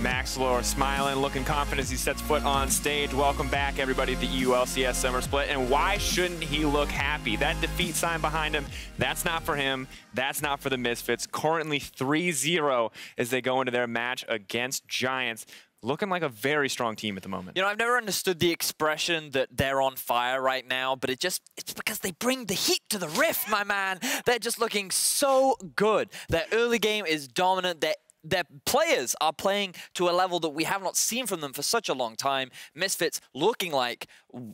Maxlore smiling, looking confident as he sets foot on stage. Welcome back, everybody, to the LCS Summer Split. And why shouldn't he look happy? That defeat sign behind him, that's not for him. That's not for the Misfits. Currently 3-0 as they go into their match against Giants. Looking like a very strong team at the moment. You know, I've never understood the expression that they're on fire right now, but it's because they bring the heat to the rift, my man. They're just looking so good. Their early game is dominant. Their players are playing to a level that we have not seen from them for such a long time. Misfits looking like,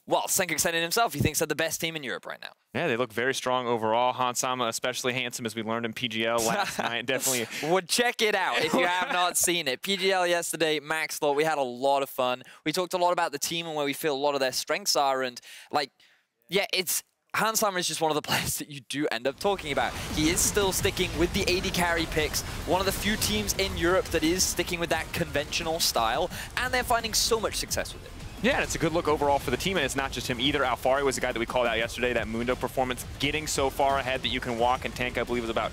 well, Sencux said it himself, he thinks they're the best team in Europe right now. Yeah, they look very strong overall. Hansama especially handsome, as we learned in PGL last night. Definitely. Well, check it out if you have not seen it. PGL yesterday, Maxlore, we had a lot of fun. We talked a lot about the team and where we feel a lot of their strengths are. And, like, yeah, Hansama is just one of the players that you do end up talking about. He is still sticking with the AD carry picks, one of the few teams in Europe that is sticking with that conventional style, and they're finding so much success with it. Yeah, and it's a good look overall for the team, and it's not just him either. Alphari was the guy that we called out yesterday, that Mundo performance, getting so far ahead that you can walk and tank, I believe, was about,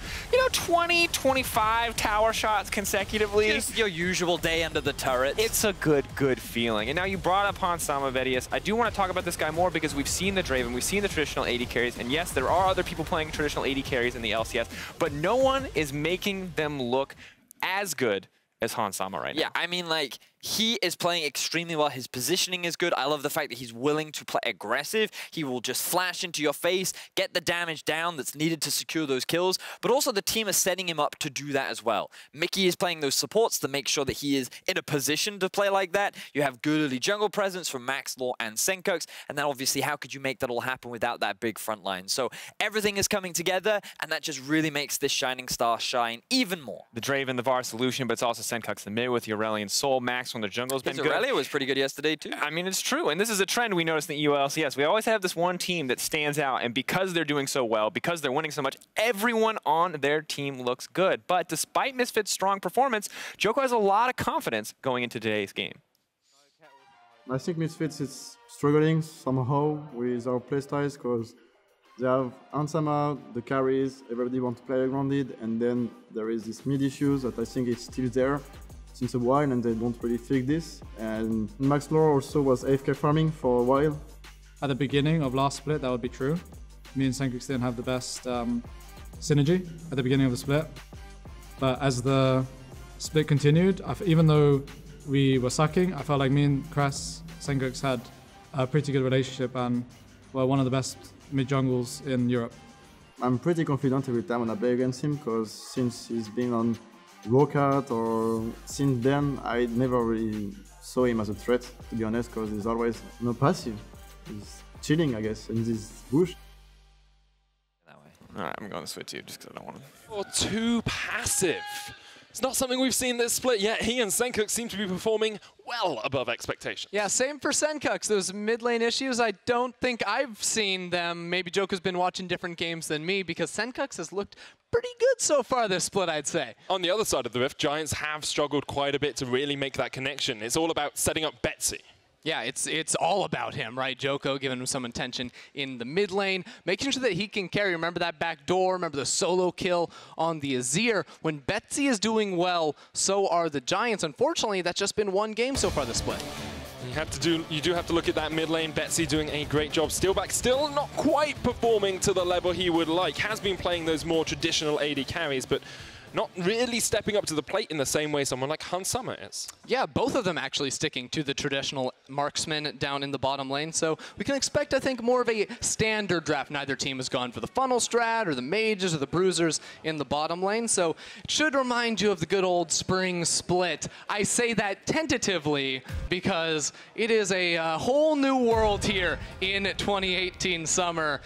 20, 25 tower shots consecutively. Just your usual day under the turret. It's a good feeling. And now you brought up Hansama, Vedius. I do want to talk about this guy more because we've seen the Draven, we've seen the traditional AD carries, and yes, there are other people playing traditional AD carries in the LCS, but no one is making them look as good as Hansama right now. Yeah, I mean, like, he is playing extremely well. His positioning is good. I love the fact that he's willing to play aggressive. He will just flash into your face, get the damage down that's needed to secure those kills, but also the team is setting him up to do that as well. Mikyx is playing those supports to make sure that he is in a position to play like that. You have good early jungle presence from Maxlore and Sencux, and then obviously how could you make that all happen without that big front line? So everything is coming together, and that just really makes this shining star shine even more. The Draven, the Varus solution, but it's also Sencux the mid with the Aurelion Soul. Max when the jungle's been good. Aurelia was pretty good yesterday too. I mean, it's true, and this is a trend we noticed in the LCS. We always have this one team that stands out, and because they're doing so well, because they're winning so much, everyone on their team looks good. But despite Misfits' strong performance, Djoko has a lot of confidence going into today's game. I think Misfits is struggling somehow with our playstyles because they have Hansama, the carries, everybody wants to play grounded, and then there is this mid issues that I think is still there since a while, and they don't really fix this. And Maxlore also was AFK farming for a while. At the beginning of last split, that would be true. Me and Sencux didn't have the best synergy at the beginning of the split. But as the split continued, even though we were sucking, I felt like me and Sencux had a pretty good relationship and were one of the best mid-jungles in Europe. I'm pretty confident every time when I play against him, because since he's been on Rocket, or since then, I never really saw him as a threat, to be honest, because he's always passive. He's chilling, I guess, in this bush. All right, I'm going to switch you just because I don't want to. Or too passive. It's not something we've seen this split yet. He and Sencux seem to be performing well above expectations. Yeah, same for Sencux. Those mid lane issues, I don't think I've seen them. Maybe Djoko's been watching different games than me, because Sencux has looked pretty good so far this split, I'd say. On the other side of the rift, Giants have struggled quite a bit to really make that connection. It's all about setting up Betsy. Yeah, it's all about him, right? Djoko giving him some attention in the mid lane, making sure that he can carry. Remember that back door, remember the solo kill on the Azir. When Betsy is doing well, so are the Giants. Unfortunately, that's just been one game so far this split. You do have to look at that mid lane. Betsy doing a great job. Steeelback still not quite performing to the level he would like. Has been playing those more traditional AD carries, but not really stepping up to the plate in the same way someone like Hansama is. Yeah, both of them actually sticking to the traditional marksman down in the bottom lane. So we can expect, I think, more of a standard draft. Neither team has gone for the funnel strat or the mages or the bruisers in the bottom lane. So it should remind you of the good old spring split. I say that tentatively because it is a whole new world here in 2018 summer.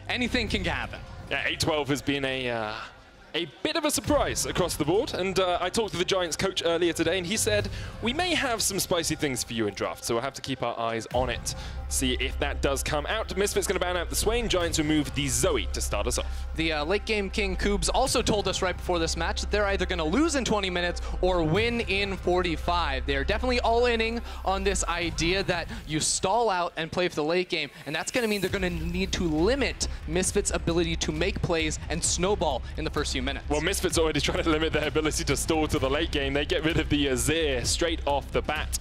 Anything can happen. Yeah, 8-12 has been a bit of a surprise across the board, and I talked to the Giants coach earlier today, and he said, we may have some spicy things for you in draft, so we'll have to keep our eyes on it. See if that does come out. Misfits going to ban out the Swain. Giants remove the Zoe to start us off. The late game king Koobs also told us right before this match that they're either going to lose in 20 minutes or win in 45. They're definitely all-inning on this idea that you stall out and play for the late game, and that's going to mean they're going to need to limit Misfits' ability to make plays and snowball in the first few minutes. Well, Misfits already trying to limit their ability to stall to the late game. They get rid of the Azir straight off the bat.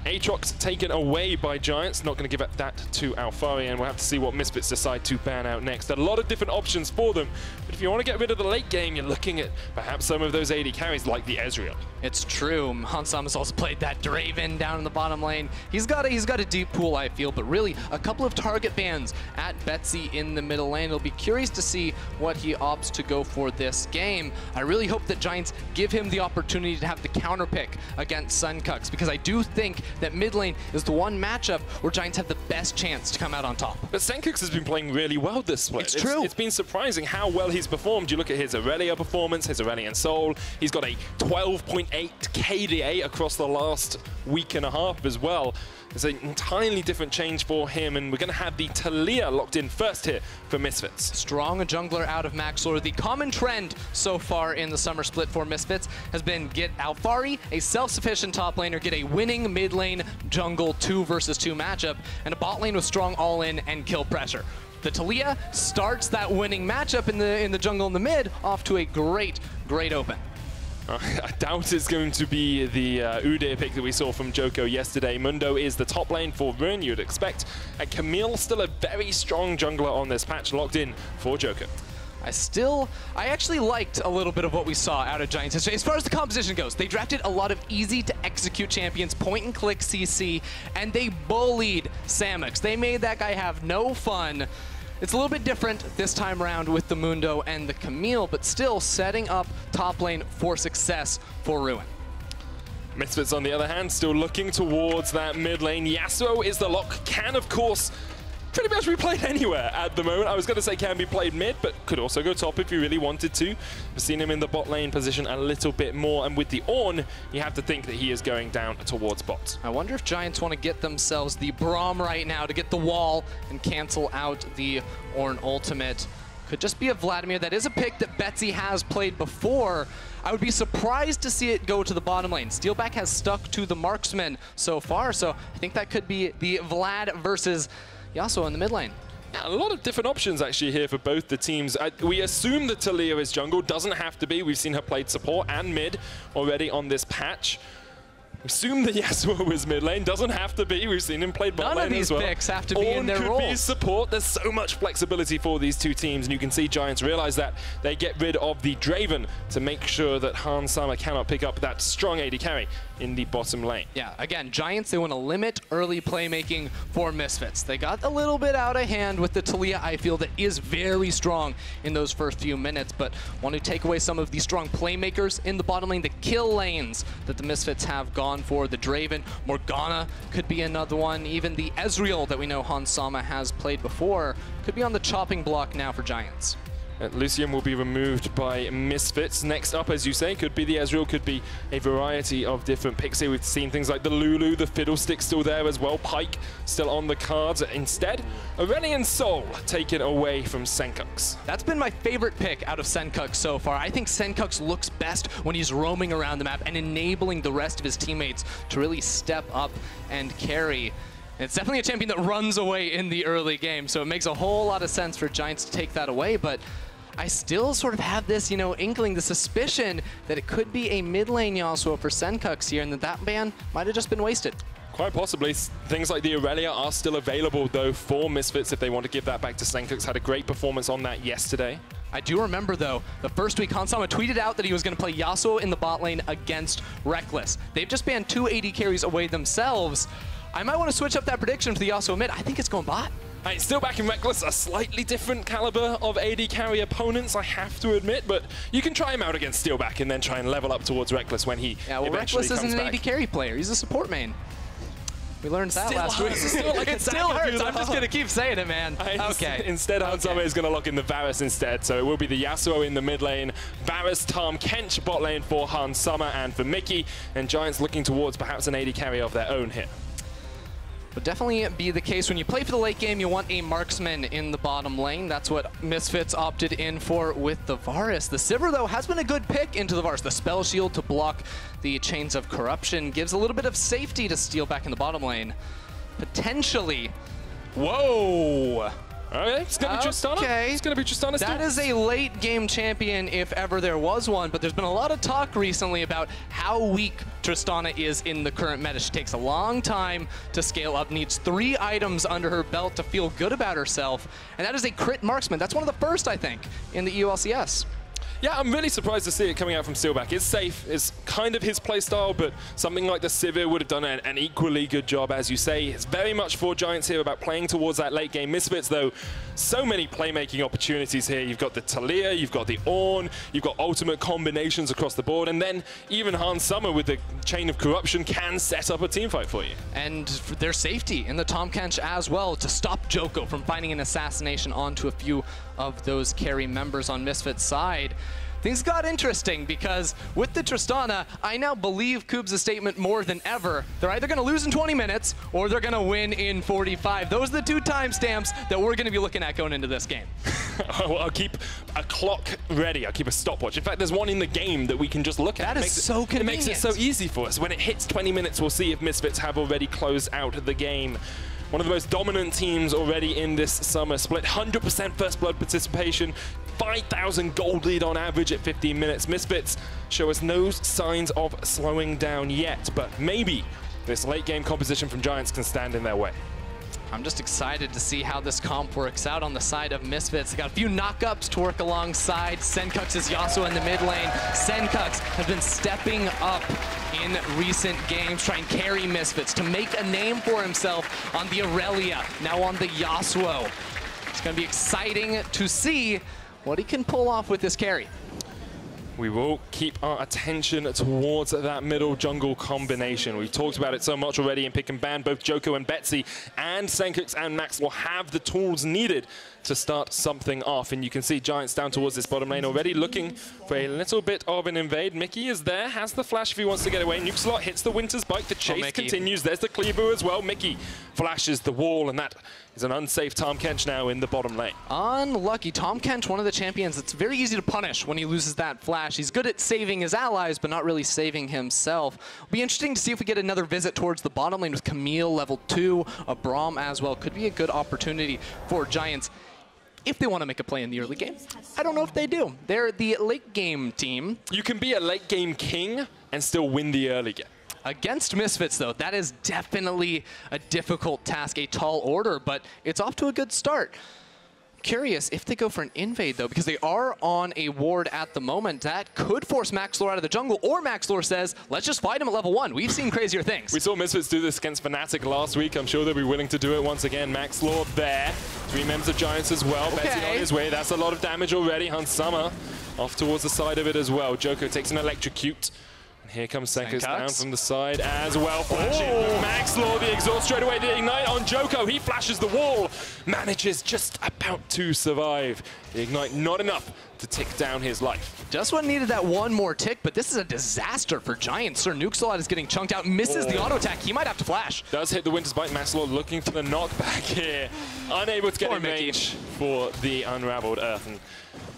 Aatrox taken away by Giants, not going to give up that to Alphari, and we'll have to see what Misfits decide to ban out next. A lot of different options for them, but if you want to get rid of the late game, you're looking at perhaps some of those AD carries like the Ezreal. It's true. Hansama's also played that Draven down in the bottom lane. He's got a deep pool, I feel, but really a couple of target bans at Betsy in the middle lane. It'll be curious to see what he opts to go for this game. I really hope that Giants give him the opportunity to have the counter pick against Sencux, because I do think that mid lane is the one matchup where Giants have the best chance to come out on top. But Sencux has been playing really well this split. It's true. It's been surprising how well he's performed. You look at his Aurelia performance, his Aurelian Soul. He's got a 12.8 KDA across the last week and a half as well. It's an entirely different change for him, and we're going to have the Taliyah locked in first here for Misfits. Strong jungler out of Maxlore. The common trend so far in the summer split for Misfits has been get Alphari, a self-sufficient top laner, get a winning mid lane jungle 2 versus 2 matchup, and a bot lane with strong all-in and kill pressure. The Taliyah starts that winning matchup in the jungle in the mid off to a great open. I doubt it's going to be the Udyr pick that we saw from Djoko yesterday. Mundo is the top lane for Ornn, you'd expect. And Camille still a very strong jungler on this patch, locked in for Djoko. I actually liked a little bit of what we saw out of Giants history. As far as the composition goes, they drafted a lot of easy-to-execute champions, point-and-click CC, and they bullied Sencux. They made that guy have no fun. It's a little bit different this time around with the Mundo and the Camille, but still setting up top lane for success for Ruin. Misfits, on the other hand, still looking towards that mid lane. Yasuo is the lock, can, of course, pretty much be played anywhere at the moment. I was going to say can be played mid, but could also go top if you really wanted to. We've seen him in the bot lane position a little bit more, and with the Ornn, you have to think that he is going down towards bot. I wonder if Giants want to get themselves the Braum right now to get the wall and cancel out the Ornn ultimate. Could just be a Vladimir. That is a pick that Betsy has played before. I would be surprised to see it go to the bottom lane. Steeelback has stuck to the marksman so far, so I think that could be the Vlad versus Yasuo in the mid lane. Yeah, a lot of different options actually here for both the teams. We assume that Taliyah is jungle, doesn't have to be. We've seen her played support and mid already on this patch. We assume that Yasuo is mid lane, doesn't have to be. We've seen him play bot lane as well. None of these picks have to be in their roles. Ornn could be support. There's so much flexibility for these two teams, and you can see Giants realize that. They get rid of the Draven to make sure that Hansama cannot pick up that strong AD carry in the bottom lane. Yeah, again, Giants, they want to limit early playmaking for Misfits. They got a little bit out of hand with the Taliyah, I feel, that is very strong in those first few minutes, but want to take away some of the strong playmakers in the bottom lane, the kill lanes that the Misfits have gone for. The Draven, Morgana could be another one. Even the Ezreal that we know Hansama has played before could be on the chopping block now for Giants. Lucian will be removed by Misfits. Next up, as you say, could be the Ezreal, could be a variety of different picks here. We've seen things like the Lulu, the Fiddlestick still there as well, Pyke still on the cards. Instead, Aurelian Soul taken away from Sencux. That's been my favorite pick out of Sencux so far. I think Sencux looks best when he's roaming around the map and enabling the rest of his teammates to really step up and carry. And it's definitely a champion that runs away in the early game, so it makes a whole lot of sense for Giants to take that away, but I still sort of have this, inkling, the suspicion that it could be a mid lane Yasuo for Sencux here, and that ban might have just been wasted. Quite possibly. Things like the Aurelia are still available, though, for Misfits if they want to give that back to Sencux. Had a great performance on that yesterday. I do remember, though, the first week Hansama tweeted out that he was going to play Yasuo in the bot lane against Reckless. They've just banned 2 AD carries away themselves. I might want to switch up that prediction for the Yasuo mid. I think it's going bot. Right, still back in Reckless, a slightly different caliber of AD carry opponents, I have to admit, but you can try him out against Steeelback and then try and level up towards Reckless when he eventually Reckless isn't an back. AD carry player. He's a support main. We learned that last week. It still hurts. I'm just going to keep saying it, man. Okay. Instead, Hansama is going to lock in the Varus instead, so it will be the Yasuo in the mid lane, Varus, Tahm, Kench bot lane for Hansama and for Mikyx, and Giants looking towards perhaps an AD carry of their own here. would definitely be the case. When you play for the late game, you want a marksman in the bottom lane. That's what Misfits opted in for with the Varus. The Sivir, though, has been a good pick into the Varus. The Spell Shield to block the Chains of Corruption gives a little bit of safety to Steeelback in the bottom lane. Potentially. Whoa! Okay, it's going to be Tristana. Okay. It's going to be Tristana still. That is a late game champion if ever there was one, but there's been a lot of talk recently about how weak Tristana is in the current meta. She takes a long time to scale up, needs 3 items under her belt to feel good about herself, and that is a crit marksman. That's one of the first, I think, in the EULCS. Yeah, I'm really surprised to see it coming out from Steeelback. It's safe, it's kind of his playstyle, but something like the Sivir would have done an equally good job, as you say. It's very much for Giants here about playing towards that late game. Misfits, though, so many playmaking opportunities here. You've got the Taliyah, you've got the Ornn, you've got ultimate combinations across the board, and then even Hans Summer with the Chain of Corruption can set up a teamfight for you. And their safety in the Tahm Kench as well to stop Djoko from finding an assassination onto a few of those carry members on Misfits' side. Things got interesting because with the Tristana, I now believe Koob's statement more than ever. They're either going to lose in 20 minutes or they're going to win in 45. Those are the 2 timestamps that we're going to be looking at going into this game. I'll keep a clock ready. I'll keep a stopwatch. In fact, there's one in the game that we can just look at. That is so convenient. It makes it so easy for us. When it hits 20 minutes, we'll see if Misfits have already closed out the game. One of the most dominant teams already in this summer split. 100% first blood participation. 5,000 gold lead on average at 15 minutes. Misfits show us no signs of slowing down yet, but maybe this late game composition from Giants can stand in their way. I'm just excited to see how this comp works out on the side of Misfits. They got a few knockups to work alongside. Sencux's Yasuo in the mid lane. Sencux has been stepping up in recent games, trying to carry Misfits to make a name for himself on the Aurelia, now on the Yasuo. It's going to be exciting to see what he can pull off with this carry. We will keep our attention towards that middle jungle combination. We've talked about it so much already in Pick and Ban. Both Djoko and Betsy and Sencux and Maxlore have the tools needed to start something off. And you can see Giants down towards this bottom lane already, looking for a little bit of an invade. Mikyx is there, has the flash if he wants to get away. SirNukesAlot hits the Winter's Bite. The chase continues. There's the cleaver as well. Mikyx flashes the wall, and that is an unsafe Tahm Kench now in the bottom lane. Unlucky. Tahm Kench, one of the champions that's very easy to punish when he loses that flash. He's good at saving his allies, but not really saving himself. It'll be interesting to see if we get another visit towards the bottom lane with Camille level 2, a Braum as well. Could be a good opportunity for Giants if they want to make a play in the early game. I don't know if they do. They're the late game team. You can be a late game king and still win the early game. Against Misfits, though, that is definitely a difficult task, a tall order, but it's off to a good start. Curious if they go for an invade, though, because they are on a ward at the moment. That could force Maxlore out of the jungle, or Maxlore says, let's just fight him at level 1. We've seen crazier things. We saw Misfits do this against Fnatic last week. I'm sure they'll be willing to do it once again. Maxlore there. 3 members of Giants as well. Okay. Betsy on his way. That's a lot of damage already. Hans Summer off towards the side of it as well. Djoko takes an electrocute. Here comes Sencux down from the side as well. Flashing. Maxlore, the exhaust straight away, the ignite on Djoko. He flashes the wall. Manages just about to survive. The ignite not enough to tick down his life. Just what needed that one more tick, but this is a disaster for Giants. SirNukesAlot is getting chunked out, misses the auto attack. He might have to flash. Does hit the Winter's Bite. Maxlore looking for the knockback here. Unable to get in range for the Unraveled Earth. And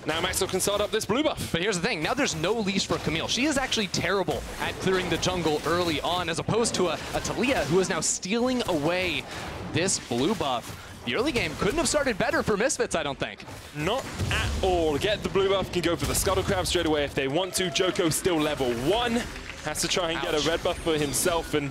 now Maxlore can start up this blue buff. But here's the thing, now there's no leash for Camille. She is actually terrible at clearing the jungle early on, as opposed to a Taliyah who is now stealing away this blue buff. The early game couldn't have started better for Misfits, I don't think. Not at all. Get the blue buff, can go for the Scuttle Crab straight away if they want to. Djoko still level 1. Has to try and get a red buff for himself, and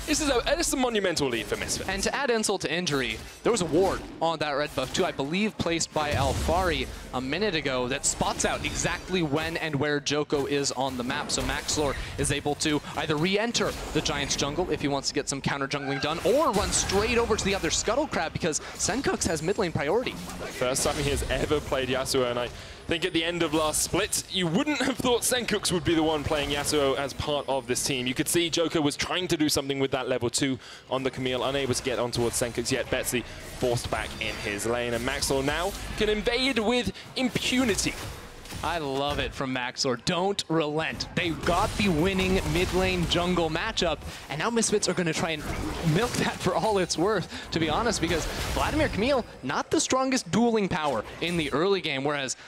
this is a monumental lead for Misfits. And to add insult to injury, there was a ward on that red buff too, I believe placed by Alphari a minute ago, that spots out exactly when and where Djoko is on the map. So Maxlore is able to either re-enter the Giants jungle if he wants to get some counter jungling done, or run straight over to the other Scuttle Crab because Sencux has mid lane priority. First time he has ever played Yasuo, and I think at the end of last split, you wouldn't have thought Sencux would be the one playing Yasuo as part of this team. You could see Djoko was trying to do something with that level 2 on the Camille, unable to get on towards Sencux, yet Betsy forced back in his lane. And Maxlore now can invade with impunity. I love it from Maxlore. Don't relent. They got the winning mid lane jungle matchup, and now Misfits are going to try and milk that for all it's worth, to be honest, because Vladimir, Camille, not the strongest dueling power in the early game, whereas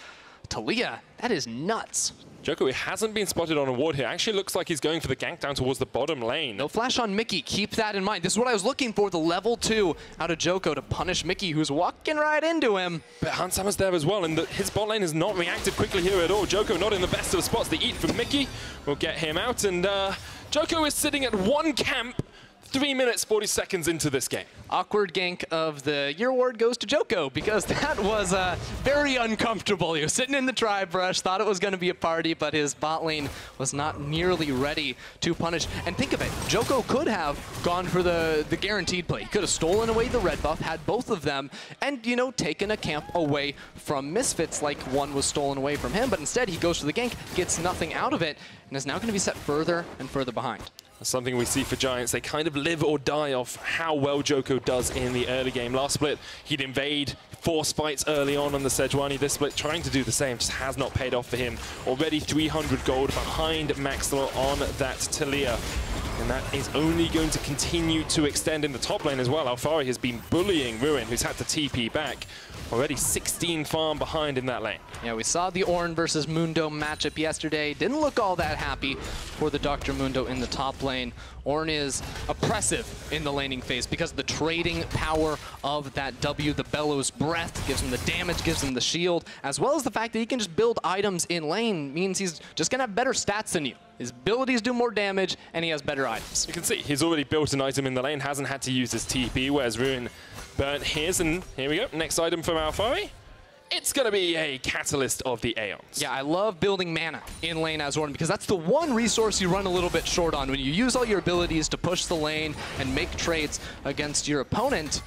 Taliyah, that is nuts. Djoko hasn't been spotted on a ward here. Actually looks like he's going for the gank down towards the bottom lane. No flash on Mikyx. Keep that in mind. This is what I was looking for, the level 2 out of Djoko to punish Mikyx, who's walking right into him. But Hansam's there as well, and his bot lane has not reacted quickly here at all. Djoko not in the best of spots. The eat from Mikyx will get him out, and Djoko is sitting at 1 camp 3 minutes, 40 seconds into this game. Awkward gank of the year award goes to Djoko, because that was very uncomfortable. He was sitting in the tribe brush, thought it was going to be a party, but his bot lane was not nearly ready to punish. And think of it, Djoko could have gone for the guaranteed play. He could have stolen away the red buff, had both of them, and, you know, taken a camp away from Misfits like one was stolen away from him. But instead, he goes for the gank, gets nothing out of it, and is now going to be set further and further behind. That's something we see for Giants. They kind of live or die off how well Djoko does in the early game. Last split, he'd invade, force fights early on the Sejuani. This split, trying to do the same, just has not paid off for him. Already 300 gold behind Maxlore on that Taliyah. And that is only going to continue to extend in the top lane as well. Alphari has been bullying Ruin, who's had to TP back. Already 16 farm behind in that lane. Yeah, we saw the Ornn versus Mundo matchup yesterday. Didn't look all that happy for the Dr. Mundo in the top lane. Ornn is oppressive in the laning phase because of the trading power of that W. The Bellows Breath gives him the damage, gives him the shield, as well as the fact that he can just build items in lane means he's just going to have better stats than you. His abilities do more damage, and he has better items. You can see he's already built an item in the lane, hasn't had to use his TP, whereas Ruin burnt his, and here we go. Next item from Alphari. It's going to be a Catalyst of the Aeons. Yeah, I love building mana in lane as Ornn because that's the one resource you run a little bit short on. When you use all your abilities to push the lane and make trades against your opponent,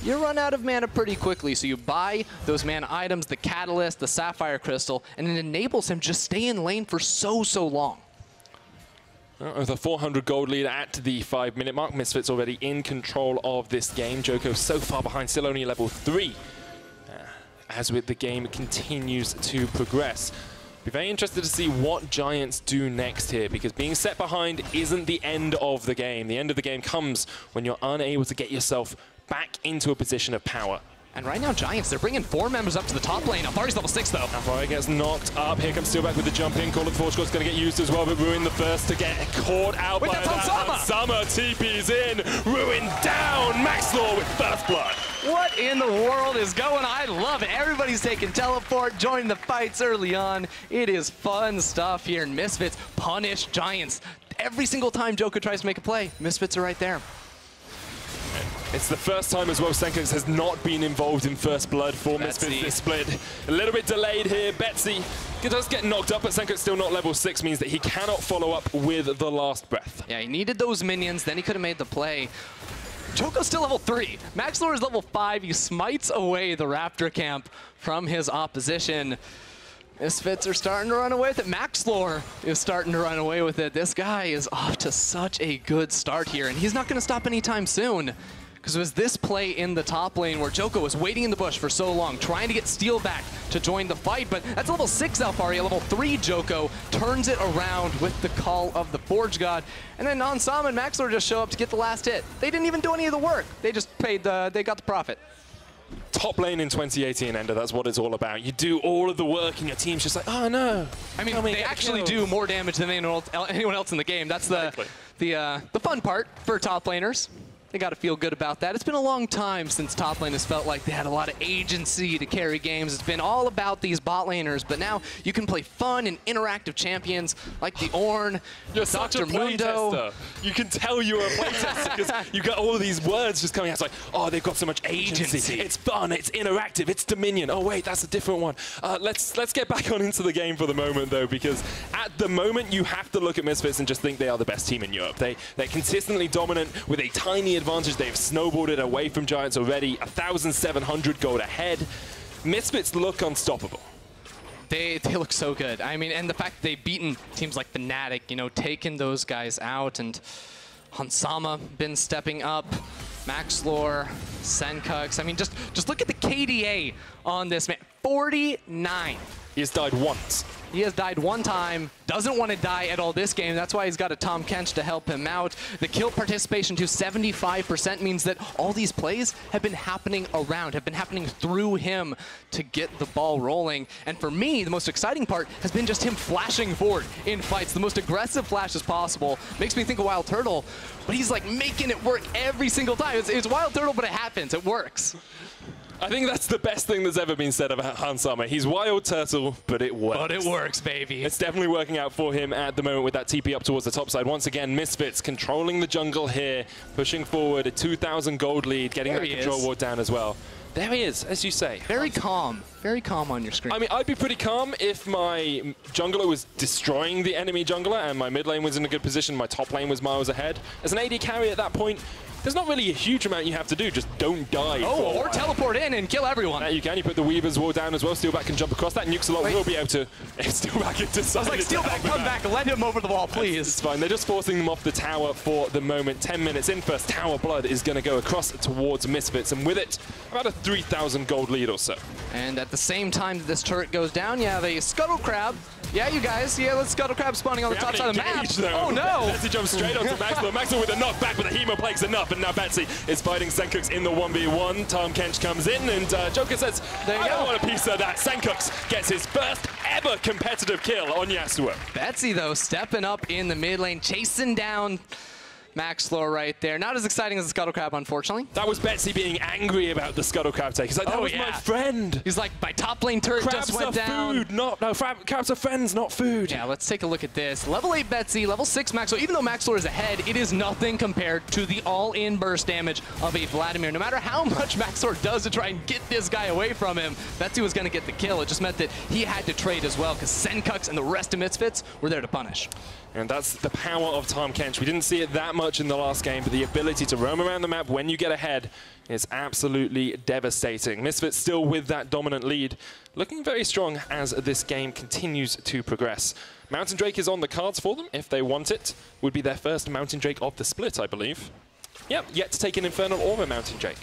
you run out of mana pretty quickly. So you buy those mana items, the Catalyst, the Sapphire Crystal, and it enables him to just stay in lane for so long. With a 400 gold lead at the 5-minute mark, Misfits already in control of this game. Djoko so far behind, still only level 3. As with the game continues to progress. Be very interested to see what Giants do next here, because being set behind isn't the end of the game. The end of the game comes when you're unable to get yourself back into a position of power. And right now, Giants, they're bringing 4 members up to the top lane. Alphari's level 6, though. Alphari gets knocked up. Here comes Steeelback with the jump in. Call of the Forge God's going to get used as well, but Ruin the first to get caught out by that. Summer TP's in. Ruin down. Maxlore with first blood. What in the world is going on? I love it. Everybody's taking teleport, joining the fights early on. It is fun stuff here in Misfits. Punish Giants. Every single time Djoko tries to make a play, Misfits are right there. It's the first time as well Sencux has not been involved in first blood for Misfits this split. A little bit delayed here. Betsy does get knocked up, but Sencux still not level 6, means that he cannot follow up with the last breath. Yeah, he needed those minions, then he could have made the play. Djoko's still level 3. Maxlore is level 5. He smites away the Raptor camp from his opposition. Misfits are starting to run away with it. Maxlore is starting to run away with it. This guy is off to such a good start here, and he's not going to stop anytime soon. Because it was this play in the top lane where Djoko was waiting in the bush for so long, trying to get Steeelback to join the fight, but that's level 6 Alphari. Level 3 Djoko turns it around with the call of the Forge God. And then Onsam and Maxlore just show up to get the last hit. They didn't even do any of the work. They just paid they got the profit. Top lane in 2018, Ender, that's what it's all about. You do all of the work and your team's just like, oh no. I mean, they actually do more damage than anyone else in the game. That's the fun part for top laners. They got to feel good about that. It's been a long time since top lane has felt like they had a lot of agency to carry games. It's been all about these bot laners, but now you can play fun and interactive champions like the Ornn, Dr. Mundo. You can tell you're a playtester because you got all of these words just coming out. It's like, oh, they've got so much agency. It's fun, it's interactive, it's Dominion. Oh wait, that's a different one. Let's get back on into the game for the moment though, because at the moment you have to look at Misfits and just think they are the best team in Europe. They're consistently dominant with a tiny advantage. They've snowballed it away from Giants already. 1,700 gold ahead. Misfits look unstoppable. They look so good. I mean, and the fact that they've beaten teams like Fnatic, you know, taken those guys out, and Hansama been stepping up, Maxlore, Sencux. I mean, just look at the KDA on this man. 49. He has died once. He has died one time, doesn't want to die at all this game. That's why he's got a Tahm Kench to help him out. The kill participation to 75% means that all these plays have been happening around, have been happening through him to get the ball rolling. And for me, the most exciting part has been just him flashing forward in fights, the most aggressive flashes possible. Makes me think of Wild Turtle, but he's like making it work every single time. It's Wild Turtle, but it happens, it works. I think that's the best thing that's ever been said about Hans Summer. He's Wild Turtle, but it works. But it works, baby. It's definitely working out for him at the moment with that TP up towards the top side. Once again, Misfits controlling the jungle here, pushing forward a 2,000 gold lead, getting that control ward down as well. There he is, as you say. Very calm on your screen. I mean, I'd be pretty calm if my jungler was destroying the enemy jungler and my mid lane was in a good position, my top lane was miles ahead. As an AD carry at that point, there's not really a huge amount you have to do, just don't die. Oh, or teleport in and kill everyone. You can, you put the Weaver's wall down as well, Steeelback can jump across that, NukesAlot will be able to... Steeelback is decided. I was like, Steeelback, come back, let him over the wall, please. It's fine, they're just forcing them off the tower for the moment. 10 minutes in, first tower blood is going to go across towards Misfits, and with it, about a 3,000 gold lead or so. And at the same time that this turret goes down, you have a Scuttle Crab. Yeah, you guys, let's Scuttle Crab spawning on the top side of the map. Though. Oh no! Betsy jumps straight onto Maxlore. Maxlore with a knockback, but the Hemo Plague's enough, and now Betsy is fighting Sencux in the 1v1. Tahm Kench comes in, and Djoko says, I don't want a piece of that. Sencux gets his first ever competitive kill on Yasuo. Betsy, though, stepping up in the mid lane, chasing down Maxlore right there. Not as exciting as the Scuttle Crab, unfortunately. That was Betsy being angry about the Scuttle Crab take. He's like, that was my friend. He's like, my top lane turret crabs just went down. Food, no, crabs are friends, not food. Yeah, let's take a look at this. Level 8 Betsy, level 6 Maxlore. Even though Maxlore is ahead, it is nothing compared to the all-in burst damage of a Vladimir. No matter how much Maxlore does to try and get this guy away from him, Betsy was going to get the kill. It just meant that he had to trade as well, because Sencux and the rest of Misfits were there to punish. And that's the power of Tahm Kench. We didn't see it that much in the last game, but the ability to roam around the map when you get ahead is absolutely devastating. Misfits still with that dominant lead, looking very strong as this game continues to progress. Mountain Drake is on the cards for them if they want it. Would be their first Mountain Drake of the split, I believe. Yep, yet to take an Infernal or a Mountain Drake.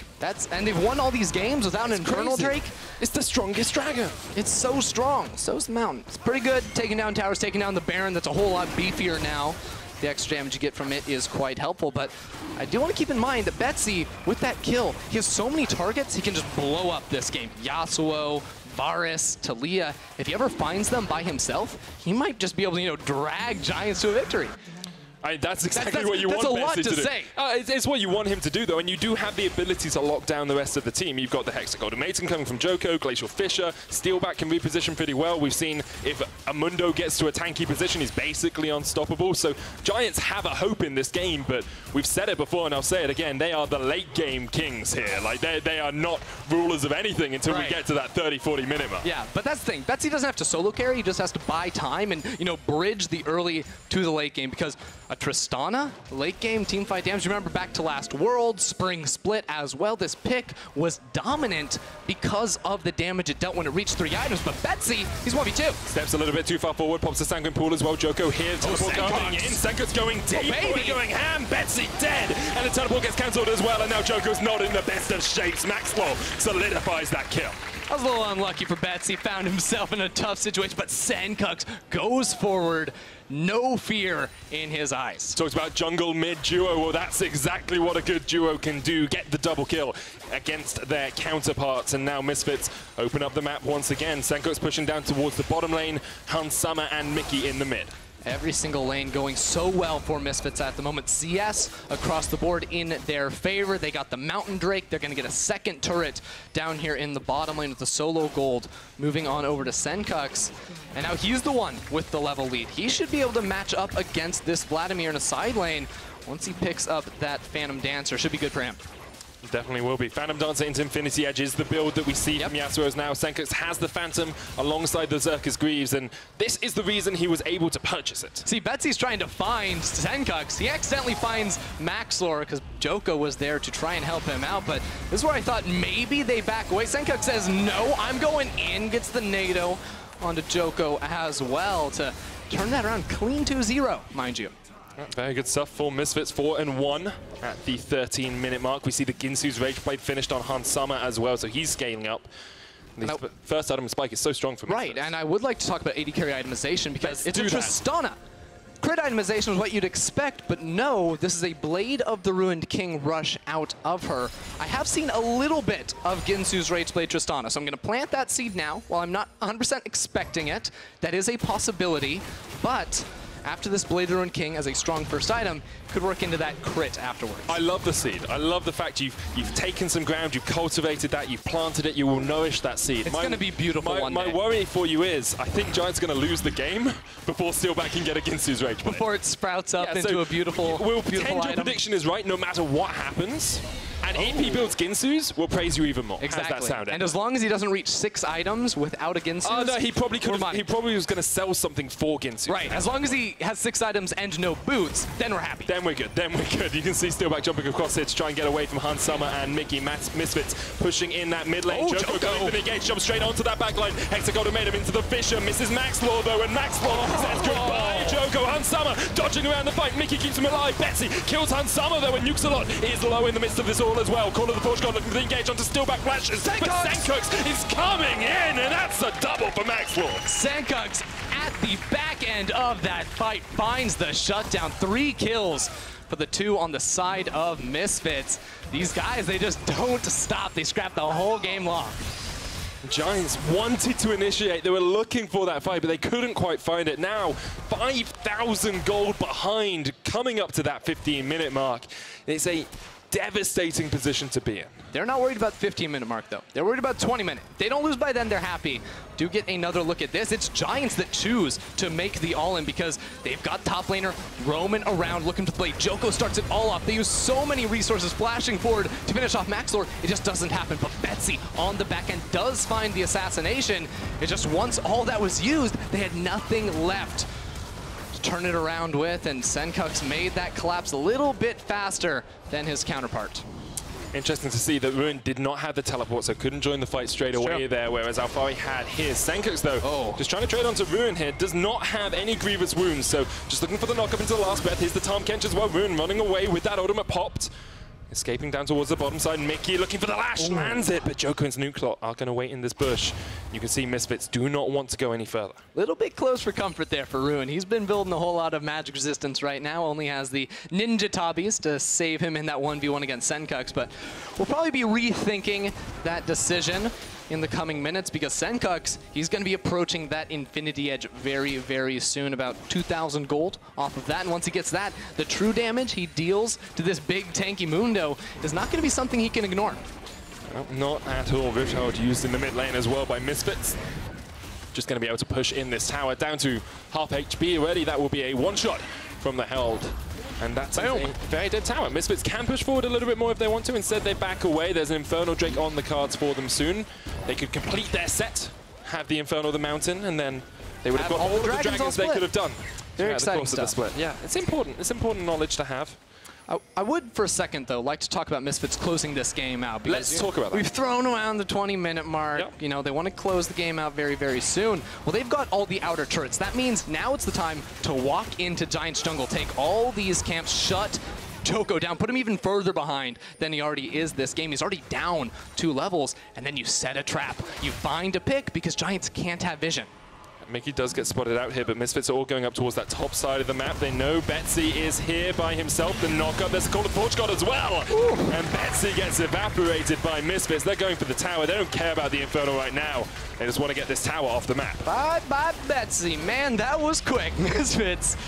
And they've won all these games without an Infernal Drake. It's the strongest dragon. It's so strong. So's the Mountain. It's pretty good. Taking down towers, taking down the Baron. That's a whole lot beefier now. The extra damage you get from it is quite helpful, but I do want to keep in mind that Betsy, with that kill, he has so many targets, he can just blow up this game. Yasuo, Varus, Taliyah. If he ever finds them by himself, he might just be able to, drag Giants to a victory. That's exactly what you want Betsy to do. Say. It's what you want him to do, though, and you do have the ability to lock down the rest of the team. You've got the Hexagolden Maiden coming from Djoko, Glacial Fisher, Steeelback can reposition pretty well. We've seen if a Mundo gets to a tanky position, he's basically unstoppable. So Giants have a hope in this game, but we've said it before, and I'll say it again, they are the late game kings here. Like, they are not rulers of anything until we get to that 30-40 minute mark. Yeah, but that's the thing. Betsy doesn't have to solo carry, he just has to buy time and, bridge the early to the late game, because a Tristana, late game teamfight damage. Remember back to last World, Spring Split as well. This pick was dominant because of the damage it dealt when it reached 3 items. But Betsy, he's 1v2. Steps a little bit too far forward, pops the Sanguine Pool as well. Djoko here, teleport going in. Sencux going deep, we're going ham. Betsy dead, and the teleport gets cancelled as well. And now Djoko's not in the best of shapes. Maxlore solidifies that kill. That was a little unlucky for Betsy, found himself in a tough situation, but Sencux goes forward, no fear in his eyes. Talks about jungle mid duo. Well, that's exactly what a good duo can do. Get the double kill against their counterparts. And now Misfits open up the map once again. Sencux pushing down towards the bottom lane. Hans Summer and Mikyx in the mid. Every single lane going so well for Misfits at the moment. CS across the board in their favor. They got the Mountain Drake. They're going to get a second turret down here in the bottom lane with the solo gold. Moving on over to Sencux. And now he's the one with the level lead. He should be able to match up against this Vladimir in a side lane. Once he picks up that Phantom Dancer, should be good for him. Definitely will be. Phantom Dancer into Infinity Edge is the build that we see from Yasuo's now. Sencux has the Phantom alongside the Xerxes Greaves, and this is the reason he was able to purchase it. See, Betsy's trying to find Sencux. He accidentally finds Maxlore because Djoko was there to try and help him out, but this is where I thought maybe they back away. Sencux says, no, I'm going in, gets the NATO onto Djoko as well to turn that around. Clean 2-0, mind you. Very good stuff for Misfits, 4-1 at the 13-minute mark. We see the Ginsu's Rage Blade finished on Hans Summer as well, so he's scaling up. The first item spike is so strong for Misfits. Right, and I would like to talk about AD carry itemization because it's a Tristana. Crit itemization is what you'd expect, but no, this is a Blade of the Ruined King rush out of her. I have seen a little bit of Ginsu's Rage Blade Tristana, so I'm going to plant that seed now. While I'm not 100% expecting it, that is a possibility, but after this Blade of the Ruined King as a strong first item, could work into that crit afterwards. I love the seed. I love the fact you've taken some ground, you've cultivated that, you've planted it, you will nourish that seed. It's going to be beautiful one day. My worry for you is, I think Giant's going to lose the game before Steeelback can get against his Rage Blade. Before it sprouts up into a beautiful, beautiful item. Your prediction is right no matter what happens. And AP builds Ginsu's will praise you even more. Exactly. How's that sound? And as long as he doesn't reach 6 items without a Ginsu's, oh no, he probably was going to sell something for Ginsu. Right, as long as he has 6 items and no boots, then we're happy. Then we're good, You can see Steeelback jumping across here to try and get away from Hans Summer and Mickey. Misfits pushing in that mid lane. Djoko going for the engage, jumps straight onto that back line. Hexagon made him into the Fisher, misses Maxlore though, and Maxlore says goodbye. Djoko, Hans Summer dodging around the fight. Mickey keeps him alive. Betsy kills Hans Summer though, and NukesAlot is low in the midst of this all as well. Call of the Forge God looking for the engage onto Steeelback flashes. But Sencux is coming in, and that's a double for Maxlore. Sencux at the back end of that fight finds the shutdown. 3 kills for the 2 on the side of Misfits. These guys, they just don't stop. They scrap the whole game long. Giants wanted to initiate. They were looking for that fight, but they couldn't quite find it. Now, 5,000 gold behind, coming up to that 15-minute mark. It's a devastating position to be in. They're not worried about the 15-minute mark, though. They're worried about 20-minute. They don't lose by then, they're happy. Do get another look at this. It's Giants that choose to make the all-in because they've got top laner roaming around looking to play. Djoko starts it all off. They use so many resources flashing forward to finish off Maxlore. It just doesn't happen. But Betsy on the back end does find the assassination. It's just once all that was used, they had nothing left to turn it around with, and Sencux made that collapse a little bit faster than his counterpart. Interesting to see that Ruin did not have the teleport, so couldn't join the fight straight away there, whereas Alphari had his. Sencux, though, just trying to trade onto Ruin here, does not have any grievous wounds, so just looking for the knock-up into the last breath. Here's the Tahm Kench as well. Ruin running away with that ultimate popped. Escaping down towards the bottom side. Mickey looking for the lash, lands it, but Djoko and SirNukesAlot are going to wait in this bush. You can see Misfits do not want to go any further. Little bit close for comfort there for Ruin. He's been building a whole lot of magic resistance right now, only has the Ninja Tabis to save him in that 1v1 against Sencux, but we'll probably be rethinking that decision in the coming minutes because Sencux, he's going to be approaching that Infinity Edge very, very soon, about 2,000 gold off of that. And once he gets that, the true damage he deals to this big tanky Mundo is not going to be something he can ignore. Well, not at all. Richard used in the mid lane as well by Misfits. Just going to be able to push in this tower down to half HP already. That will be a one-shot from the Held. And that's a very dead tower. Misfits can push forward a little bit more if they want to. Instead, they back away. There's an Infernal Drake on the cards for them soon. They could complete their set, have the Infernal the Mountain, and then they would have got all of the dragons they could have done. Very exciting stuff. The split. Yeah, it's important. It's important knowledge to have. I would, for a second, though, like to talk about Misfits closing this game out. Let's talk about that. We've thrown around the 20-minute mark. Yep. You know, they want to close the game out very, very soon. Well, they've got all the outer turrets. That means now it's the time to walk into Giants Jungle, take all these camps, shut Djoko down, put him even further behind than he already is this game. He's already down 2 levels, and then you set a trap. You find a pick because Giants can't have vision. Mickey does get spotted out here, but Misfits are all going up towards that top side of the map. They know Betsy is here by himself. The knock-up, there's a Call of Forge God as well. Ooh. And Betsy gets evaporated by Misfits. They're going for the tower. They don't care about the Infernal right now. They just want to get this tower off the map. Bye-bye, Betsy. Man, that was quick. Misfits.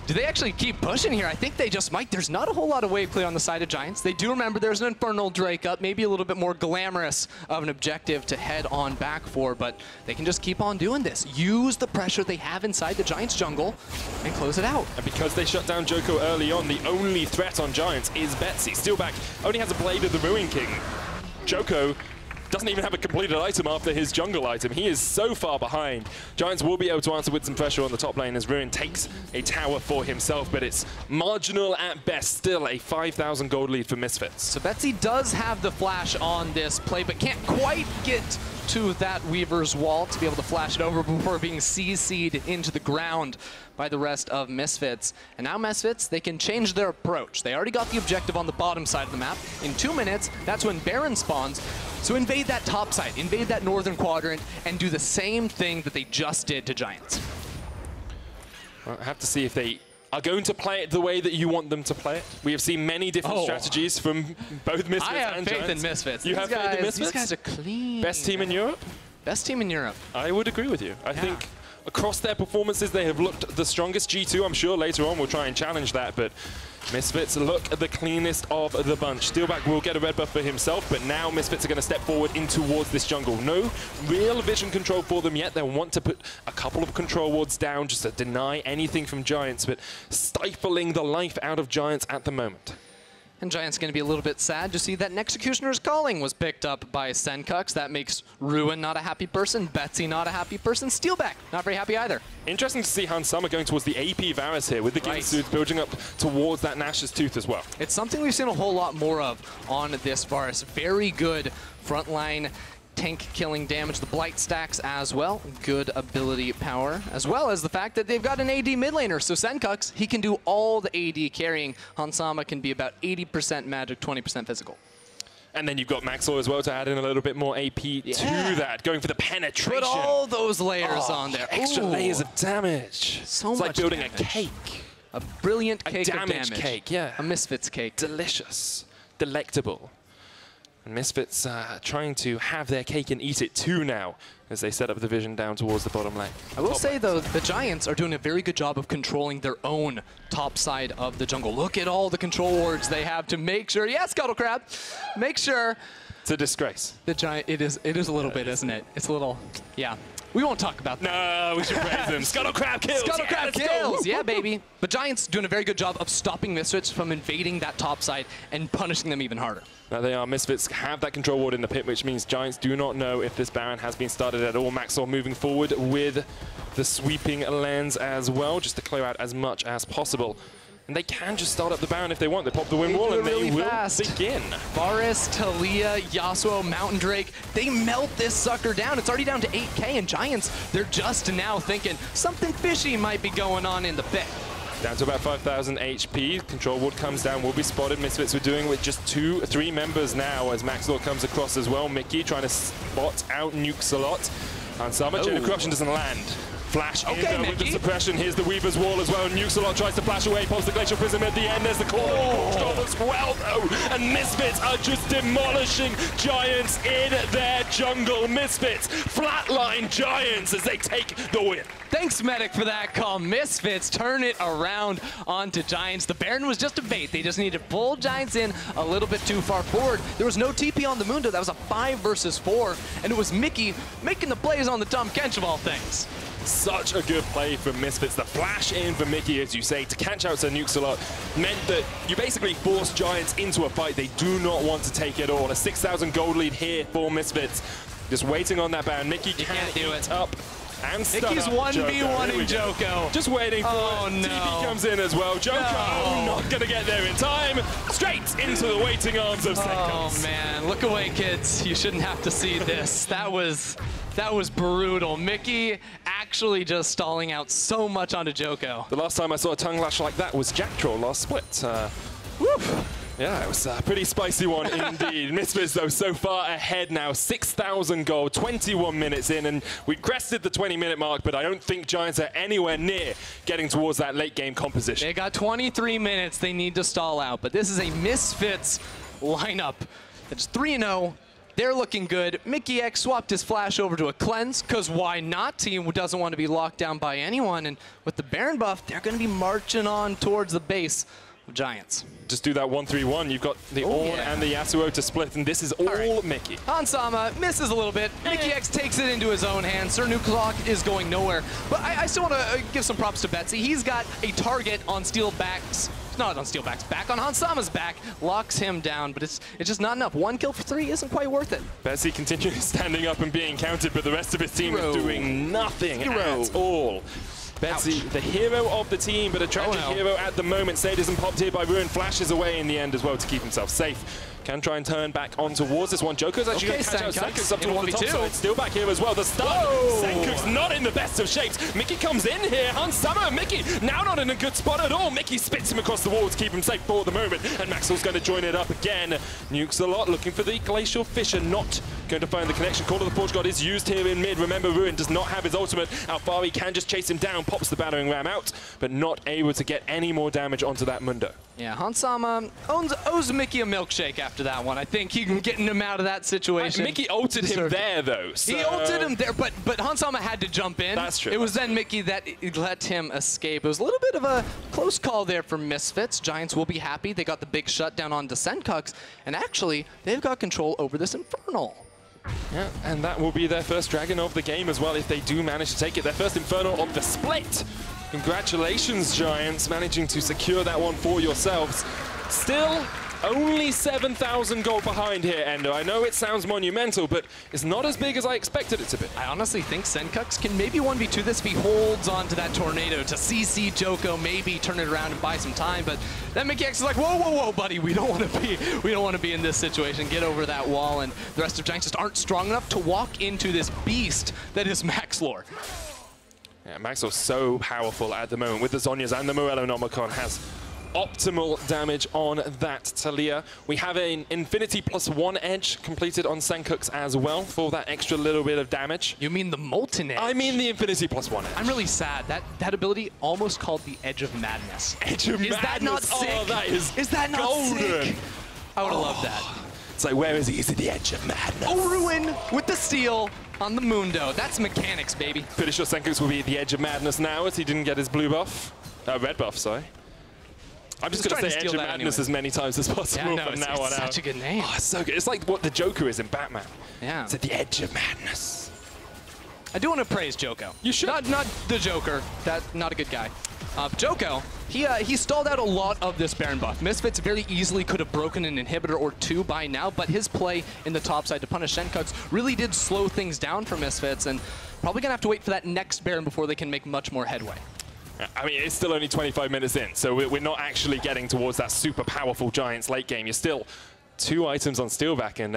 Do they actually keep pushing here? I think they just might. There's not a whole lot of wave clear on the side of Giants. They do remember there's an Infernal Drake up, maybe a little bit more glamorous of an objective to head on back for, but they can just keep on doing this. Use the pressure they have inside the Giants jungle and close it out. And because they shut down Djoko early on, the only threat on Giants is Betsy. Steeelback only has a Blade of the Ruin King. Djoko doesn't even have a completed item after his jungle item. He is so far behind. Giants will be able to answer with some pressure on the top lane as Ruin takes a tower for himself, but it's marginal at best. Still a 5,000 gold lead for Misfits. So Betsy does have the flash on this play, but can't quite get to that Weaver's wall to be able to flash it over before being CC'd into the ground by the rest of Misfits. And now Misfits, they can change their approach. They already got the objective on the bottom side of the map. In 2 minutes, that's when Baron spawns. So invade that top side, invade that northern quadrant, and do the same thing that they just did to Giants. Well, I have to see if they are going to play it the way that you want them to play it. We have seen many different strategies from both Misfits and Giants. I have faith in Misfits. You have faith in Misfits? These guys are clean. Best team in Europe? Best team in Europe. I would agree with you. I think across their performances, they have looked the strongest. G2, I'm sure later on will try and challenge that, but Misfits look the cleanest of the bunch. Steeelback will get a red buff for himself, but now Misfits are going to step forward in towards this jungle. No real vision control for them yet. They'll want to put a couple of control wards down just to deny anything from Giants, but stifling the life out of Giants at the moment. And Giants going to be a little bit sad to see that an Executioner's Calling was picked up by Sencux. That makes Ruin not a happy person, Betsy not a happy person, Steeelback not very happy either. Interesting to see Summer going towards the AP Varus here with the Ginsu building up towards that Nash's Tooth as well. It's something we've seen a whole lot more of on this Varus. Very good frontline tank killing damage, the blight stacks as well, good ability power, as well as the fact that they've got an AD mid laner. So Sencux, he can do all the AD carrying. Sama can be about 80% magic, 20% physical. And then you've got Maxlore as well to add in a little bit more AP to that, going for the penetration. Put all those layers on there. Extra layers of damage. So it's much like building damage. a cake. A brilliant cake a of damage damage. Cake, yeah. A Misfits cake. Delicious. Delectable. And Misfits trying to have their cake and eat it too now as they set up the vision down towards the bottom lane. I will say, though, the Giants are doing a very good job of controlling their own top side of the jungle. Look at all the control wards they have to make sure, Scuttle Crab, make sure. It's a disgrace. The Giant, it is a little bit, isn't it? It's a little, yeah. We won't talk about that. No, we should praise them. Scuttle Crab kills. Scuttle Crab kills. Yeah, baby. But Giants doing a very good job of stopping Misfits from invading that top side and punishing them even harder. Now they are. Misfits have that control ward in the pit, which means Giants do not know if this Baron has been started at all. Maxlore moving forward with the sweeping lens as well, just to clear out as much as possible. And they can just start up the Baron if they want. They pop the wind wall and they will begin. Varus, Taliyah, Yasuo, Mountain Drake, they melt this sucker down. It's already down to 8K, and Giants, they're just now thinking something fishy might be going on in the pit. Down to about 5,000 HP. Control ward comes down, will be spotted. Misfits were doing with just 3 members now as Maxlore comes across as well. Mikyx trying to spot out NukesAlot. And Summer, Chain of Corruption doesn't land. Flash in there with the suppression. Here's the Weaver's Wall as well. NukesAlot tries to flash away, pops the Glacial Prism at the end. There's the corner control as well, though. And Misfits are just demolishing Giants in their jungle. Misfits flatline Giants as they take the win. Thanks, Medic, for that call. Misfits turn it around onto Giants. The Baron was just a bait. They just needed to pull Giants in a little bit too far forward. There was no TP on the Mundo. That was a 5 versus 4. And it was Mikyx making the plays on the Tahm Kench of all things. Such a good play from Misfits. The flash in for Mikyx, as you say, to catch out SirNukesAlot meant that you basically forced Giants into a fight they do not want to take at all. A 6,000 gold lead here for Misfits. Just waiting on that Baron. Mikyx can't do it up. And Mikyx's 1v1ing Djoko. Just waiting for it. No. TP comes in as well. Djoko not going to get there in time. Straight into the waiting arms of Sencux. Oh man, look away, kids. You shouldn't have to see this. That was brutal. Mikyx actually just stalling out so much onto Djoko. The last time I saw a tongue lash like that was Jack Troll last split. Whoop. Yeah, it was a pretty spicy one indeed. Misfits, though, so far ahead now. 6,000 gold, 21 minutes in, and we crested the 20-minute mark, but I don't think Giants are anywhere near getting towards that late-game composition. They got 23 minutes they need to stall out, but this is a Misfits lineup that's 3-0. They're looking good. Mikyx swapped his flash over to a cleanse, because why not? Team doesn't want to be locked down by anyone, and with the Baron buff, they're going to be marching on towards the base of Giants. Just do that 1-3-1. You've got the Ornn and the Yasuo to split, and this is all Mikyx. Sama misses a little bit. Mikyx takes it into his own hands. SirNukesAlot is going nowhere. But I still want to give some props to Betsy. He's got a target on Steeelback's, not on Steeelback's back, on Sama's back, locks him down, but it's just not enough. 1 kill for 3 isn't quite worth it. Betsy continues standing up and being counted, but the rest of his team is doing nothing at all. Betsy, the hero of the team, but a tragic hero at the moment. Sade isn't popped here by Ruin. Flashes away in the end as well to keep himself safe. Can try and turn back on towards this one. Djoko's actually going to catch out Sencux up towards the top side. Steeelback here as well. The stun. Sencux not in the best of shapes. Mikyx comes in here. Hunsummer. Mikyx now not in a good spot at all. Mikyx spits him across the wall to keep him safe for the moment. And Maxlore's going to join it up again. NukesAlot looking for the Glacial Fissure. Not going to find the connection. Call of the Forge God is used here in mid. Remember, Ruin does not have his ultimate. Alphari can just chase him down. Pops the battering ram out, but not able to get any more damage onto that Mundo. Yeah, Hansama owes Mickey a milkshake after that one. I think he can getting him out of that situation. Mickey ulted him there, though. So. He ulted him there, but Hansama had to jump in. That's true. It was then Mickey that let him escape. It was a little bit of a close call there for Misfits. Giants will be happy. They got the big shutdown on Sencux, and actually, they've got control over this Infernal. Yeah, and that will be their first Dragon of the game as well if they do manage to take it. Their first Infernal of the split. Congratulations, Giants, managing to secure that one for yourselves. Still, only 7,000 gold behind here, Endo. I know it sounds monumental, but it's not as big as I expected it to be. I honestly think Sencux can maybe 1v2 this if he holds on to that tornado to CC Djoko, maybe turn it around and buy some time. But then Mikyx is like, whoa, whoa, whoa, buddy, we don't want to be in this situation. Get over that wall, and the rest of Giants just aren't strong enough to walk into this beast that is Maxlore. Yeah, Maxlore's so powerful at the moment with the Zhonya's, and the Morellonomicon has optimal damage on that Taliyah. We have an Infinity +1 edge completed on Sencux as well for that extra little bit of damage. You mean the Molten Edge? I mean the Infinity +1 edge. I'm really sad. That ability almost called the Edge of Madness. Edge of Madness? Is that not sick? Oh, that is that not golden. sick? I would have loved that. It's like, where is he? Is it the Edge of Madness? Oh, Ruin with the steal on the Mundo. That's mechanics, baby. Pretty sure Sencux will be at the Edge of Madness now as he didn't get his blue buff. Red buff, sorry. I'm just going to say Edge of Madness as many times as possible from now on out. It's such a good name. Oh, it's so good. It's like what the Joker is in Batman. Yeah. It's at the Edge of Madness. I do want to praise Djoko. You should. Not the Joker. That's not a good guy. Djoko, he stalled out a lot of this Baron buff. Misfits very easily could have broken an inhibitor or two by now, but his play in the top side to punish Sencux really did slow things down for Misfits, and probably going to have to wait for that next Baron before they can make much more headway. I mean, it's still only 25 minutes in, so we're not actually getting towards that super powerful Giants late game. You're still 2 items on Steeelback, and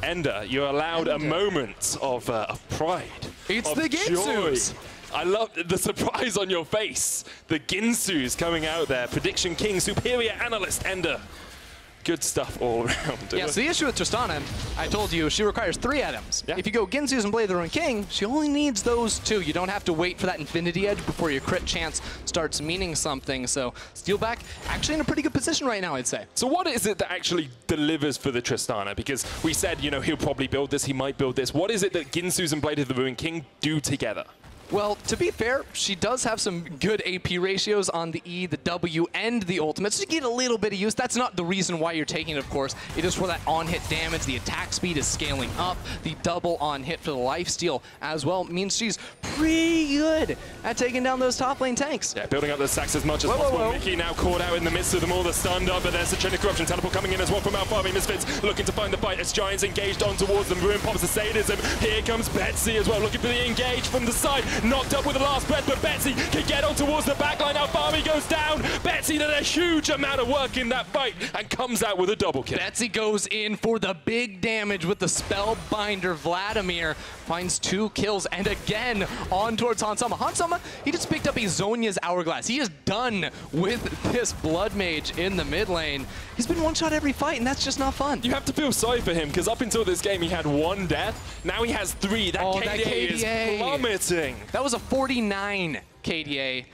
Ender, you're allowed a moment of pride. It's the Ginsus. I love the surprise on your face. The Ginsus coming out there. Prediction King, superior analyst, Ender. Good stuff all around. Yeah, so the issue with Tristana, I told you, she requires 3 items. Yeah. If you go Ginsus and Blade the Ruined King, she only needs those 2. You don't have to wait for that Infinity Edge before your crit chance starts meaning something. So Steeelback actually in a pretty good position right now, I'd say. So what is it that actually delivers for the Tristana? Because we said, you know, he'll probably build this, he might build this. What is it that Ginsus and Blade of the Ruined King do together? Well, to be fair, she does have some good AP ratios on the E, the W, and the ultimate, so you get a little bit of use. That's not the reason why you're taking it, of course. It is for that on-hit damage. The attack speed is scaling up. The double on-hit for the lifesteal as well means she's pretty good at taking down those top lane tanks. Yeah, building up the stacks as much as possible. Mikyx now caught out in the midst of them all. They're stunned up, but there's a chain of corruption. Teleport coming in as well from Alphari. Misfits looking to find the fight as Giants engaged on towards them. Ruin pops the sadism. Here comes Betsy as well, looking for the engage from the side. Knocked up with the last breath, but Betsy can get on towards the backline. Alphari goes down. Betsy did a huge amount of work in that fight and comes out with a double kill. Betsy goes in for the big damage with the Spellbinder. Vladimir finds 2 kills, and again on towards Hansama. Hansama, he just picked up a Zhonya's Hourglass. He is done with this Blood Mage in the mid lane. He's been one-shot every fight, and that's just not fun. You have to feel sorry for him, because up until this game, he had 1 death. Now he has 3. That KDA is plummeting. That was a 49 KDA.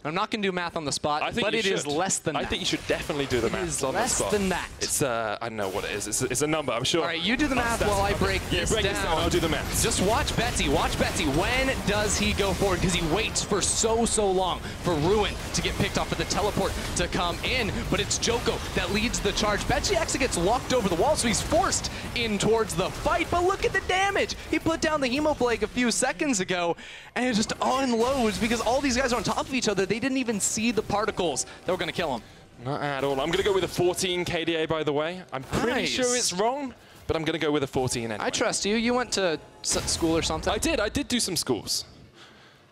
I'm not going to do math on the spot, but it is less than that. I think you should definitely do the math on the spot. Less than that. It's, I don't know what it is. It's a number, I'm sure. All right, you do the math while I break this down. I'll do the math. Just watch Betsy. Watch Betsy. When does he go forward? Because he waits for so long for Ruin to get picked off, for the teleport to come in. But it's Djoko that leads the charge. Betsy actually gets locked over the wall, so he's forced in towards the fight. But look at the damage. He put down the Hemoplague a few seconds ago, and it just unloads because all these guys are on top of each other. They didn't even see the particles that were going to kill him. Not at all. I'm going to go with a 14 KDA, by the way. I'm pretty sure it's wrong, but I'm going to go with a 14 anyway. I trust you. You went to school or something? I did do some schools.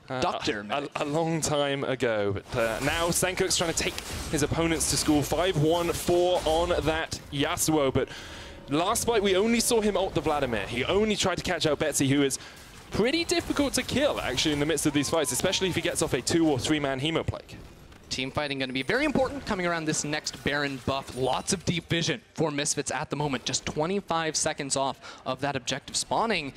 Doctor. A long time ago. But now Sencux trying to take his opponents to school. 5-1-4 on that Yasuo. But last fight, we only saw him ult the Vladimir. He only tried to catch out Betsy, who is pretty difficult to kill, actually, in the midst of these fights, especially if he gets off a 2- or 3-man Hemoplague. Team fighting going to be very important coming around this next Baron buff. Lots of deep vision for Misfits at the moment. Just 25 seconds off of that objective spawning.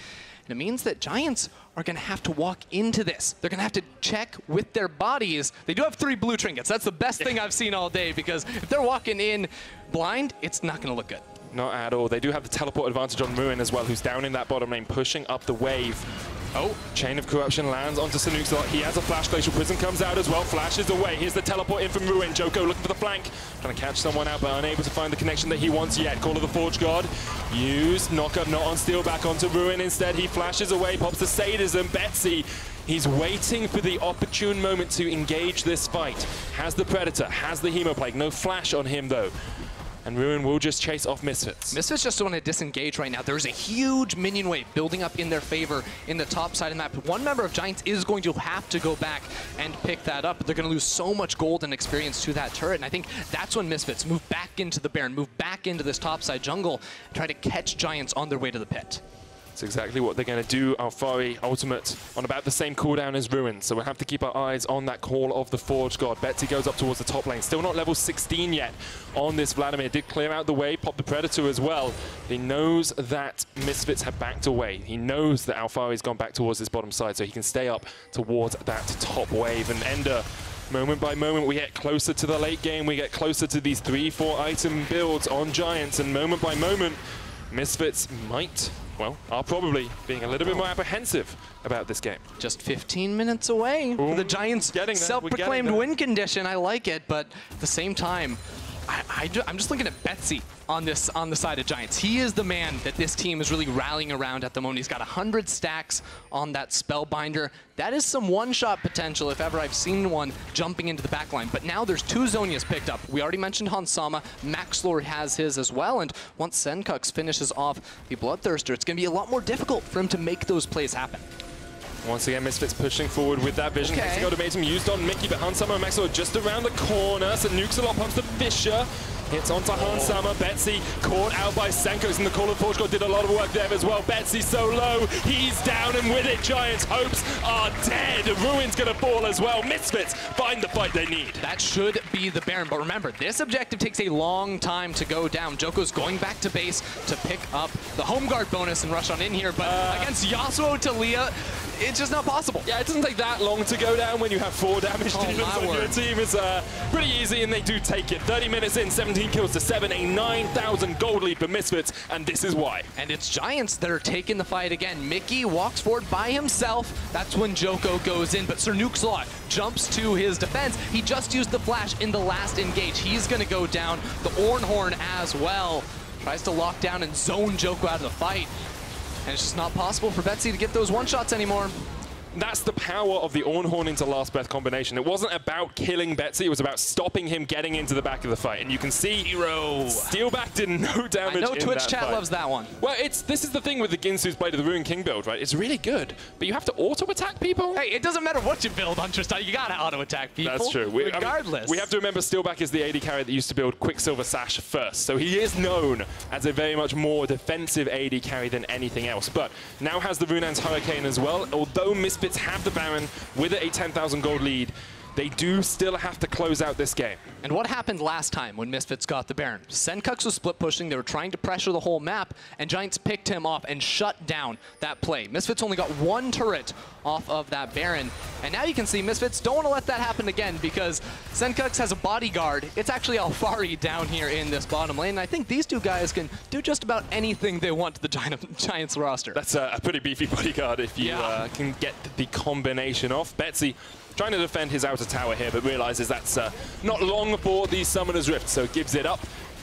And it means that Giants are going to have to walk into this. They're going to have to check with their bodies. They do have 3 blue trinkets. That's the best thing I've seen all day, because if they're walking in blind, it's not going to look good. Not at all. They do have the teleport advantage on Ruin as well, who's down in that bottom lane, pushing up the wave. Oh, Chain of Corruption lands onto SirNukesAlot. He has a flash. Glacial Prison comes out as well. Flashes away. Here's the teleport in from Ruin. Djoko looking for the flank. Trying to catch someone out, but unable to find the connection that he wants yet. Call of the Forge God. Use. Knockup not on Steeelback onto Ruin. Instead, he flashes away. Pops the Sadism. Betsy. He's waiting for the opportune moment to engage this fight. Has the Predator. Has the Hemoplague. No flash on him, though. And Ruin will just chase off Misfits. Misfits just want to disengage right now. There's a huge minion wave building up in their favor in the top side of the map. One member of Giants is going to have to go back and pick that up. They're going to lose so much gold and experience to that turret. And I think that's when Misfits move back into the Baron, move back into this top side jungle, and try to catch Giants on their way to the pit. That's exactly what they're going to do. Alphari ultimate on about the same cooldown as Ruin, so we'll have to keep our eyes on that Call of the Forge God. Betsy goes up towards the top lane. Still not level 16 yet on this Vladimir. Did clear out the way, pop the Predator as well. He knows that Misfits have backed away. He knows that Alphari's gone back towards this bottom side, so he can stay up towards that top wave. And Ender, moment by moment, we get closer to the late game. We get closer to these 3-4 item builds on Giants, and moment by moment, Misfits might, well, are probably being a little bit more apprehensive about this game. Just 15 minutes away for the Giants' self-proclaimed win condition. I like it, but at the same time, I'm just looking at Betsy on the side of Giants. He is the man that this team is really rallying around at the moment. He's got 100 stacks on that Spellbinder. That is some one-shot potential, if ever I've seen one, jumping into the backline. But now there's 2 Zhonya's picked up. We already mentioned Hansama. Maxlore has his as well. And once Sencux finishes off the Bloodthirster, it's going to be a lot more difficult for him to make those plays happen. Once again, Misfits pushing forward with that vision. Okay. Ultimatum used on Mikyx, but Hansama and Maxlore just around the corner. SirNukesAlot pumps the Fisher. Hits onto Hansama. Betsy caught out by Sencux, and the Call of Forge God did a lot of work there as well. Betsy so low. He's down, and with it, Giants' hopes are dead. Ruin's going to fall as well. Misfits find the fight they need. That should be the Baron, but remember, this objective takes a long time to go down. Djoko's going back to base to pick up the home guard bonus and rush on in here, but against Yasuo, Taliyah, it's just not possible. Yeah, it doesn't take that long to go down when you have 4 damage dealers on your team. It's pretty easy, and they do take it. 30 minutes in, 17 kills to 7, a 9,000 gold lead for Misfits, and this is why. And it's Giants that are taking the fight again. Mikyx walks forward by himself. That's when Djoko goes in, but SirNukesAlot jumps to his defense. He just used the flash in the last engage. He's going to go down. The Ornn as well tries to lock down and zone Djoko out of the fight. And it's just not possible for Betsy to get those one-shots anymore. That's the power of the Ornn into Last Breath combination. It wasn't about killing Betsy, it was about stopping him getting into the back of the fight. And you can see Steeelback did no damage. I know Twitch chat loves that one. Well, this is the thing with the Ginsu's Blade of the Ruin King build, right? It's really good, but you have to auto-attack people. Hey, it doesn't matter what you build on Tristana, you gotta auto-attack people. That's true. Regardless. We have to remember Steeelback is the AD carry that used to build Quicksilver Sash first, so he is known as a very much more defensive AD carry than anything else. But now has the Runan's Hurricane as well. Although Misfits have the Baron with a 10,000 gold lead, they do still have to close out this game. And what happened last time when Misfits got the Baron? Sencux was split pushing, they were trying to pressure the whole map, and Giants picked him off and shut down that play. Misfits only got 1 turret off of that Baron, and now you can see Misfits don't want to let that happen again because Sencux has a bodyguard. It's actually Alphari down here in this bottom lane, and I think these 2 guys can do just about anything they want to the Giants roster. That's a pretty beefy bodyguard if you can get the combination off. Betsy trying to defend his outer tower here, but realizes that's not long for the Summoner's Rift, so gives it up.